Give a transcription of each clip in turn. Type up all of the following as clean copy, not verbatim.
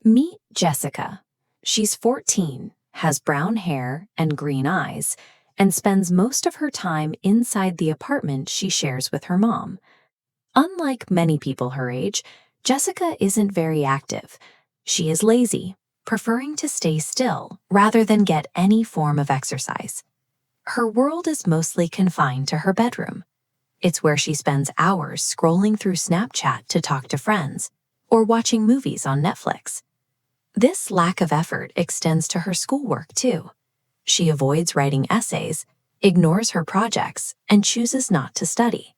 Meet Jessica. She's 14, has brown hair and green eyes, and spends most of her time inside the apartment she shares with her mom. Unlike many people her age, Jessica isn't very active. She is lazy, preferring to stay still rather than get any form of exercise. Her world is mostly confined to her bedroom. It's where she spends hours scrolling through Snapchat to talk to friends or watching movies on Netflix. This lack of effort extends to her schoolwork, too. She avoids writing essays, ignores her projects, and chooses not to study.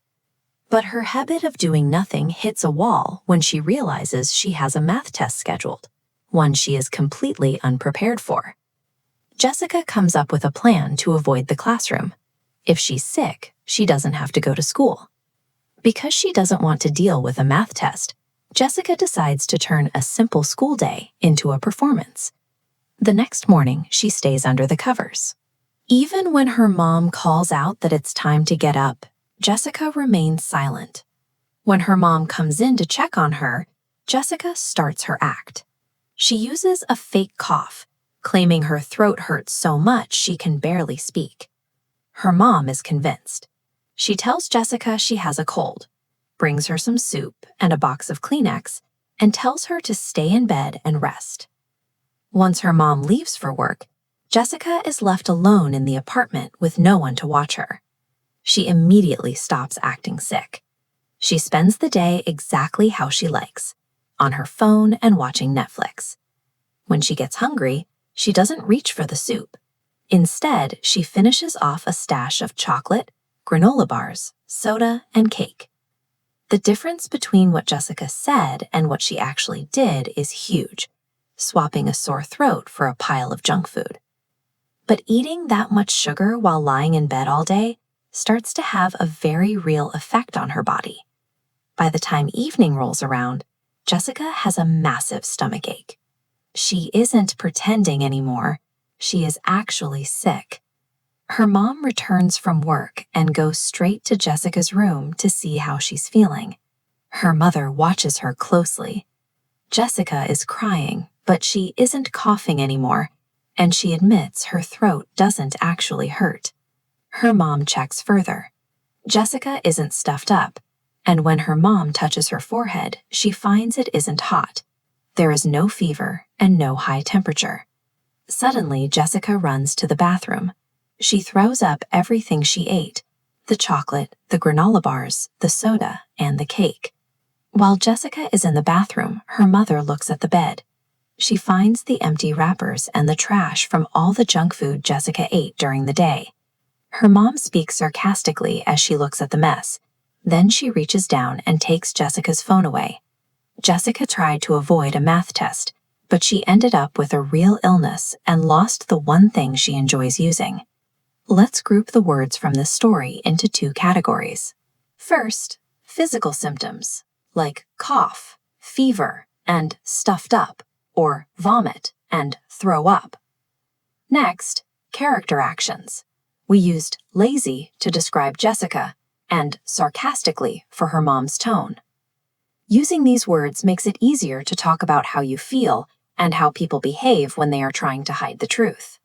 But her habit of doing nothing hits a wall when she realizes she has a math test scheduled, one she is completely unprepared for. Jessica comes up with a plan to avoid the classroom. If she's sick, she doesn't have to go to school. Because she doesn't want to deal with a math test, Jessica decides to turn a simple school day into a performance. The next morning, she stays under the covers. Even when her mom calls out that it's time to get up, Jessica remains silent. When her mom comes in to check on her, Jessica starts her act. She uses a fake cough, claiming her throat hurts so much she can barely speak. Her mom is convinced. She tells Jessica she has a cold, brings her some soup and a box of Kleenex, and tells her to stay in bed and rest. Once her mom leaves for work, Jessica is left alone in the apartment with no one to watch her. She immediately stops acting sick. She spends the day exactly how she likes, on her phone and watching Netflix. When she gets hungry, she doesn't reach for the soup. Instead, she finishes off a stash of chocolate, granola bars, soda, and cake. The difference between what Jessica said and what she actually did is huge, swapping a sore throat for a pile of junk food. But eating that much sugar while lying in bed all day starts to have a very real effect on her body. By the time evening rolls around, Jessica has a massive stomachache. She isn't pretending anymore. She is actually sick. Her mom returns from work and goes straight to Jessica's room to see how she's feeling. Her mother watches her closely. Jessica is crying, but she isn't coughing anymore, and she admits her throat doesn't actually hurt. Her mom checks further. Jessica isn't stuffed up, and when her mom touches her forehead, she finds it isn't hot. There is no fever and no high temperature. Suddenly, Jessica runs to the bathroom. She throws up everything she ate, the chocolate, the granola bars, the soda, and the cake. While Jessica is in the bathroom, her mother looks at the bed. She finds the empty wrappers and the trash from all the junk food Jessica ate during the day. Her mom speaks sarcastically as she looks at the mess. Then she reaches down and takes Jessica's phone away. Jessica tried to avoid a math test, but she ended up with a real illness and lost the one thing she enjoys using. Let's group the words from this story into two categories. First, physical symptoms, like cough, fever, and stuffed up, or vomit and throw up. Next, character actions. We used lazy to describe Jessica and sarcastically for her mom's tone. Using these words makes it easier to talk about how you feel and how people behave when they are trying to hide the truth.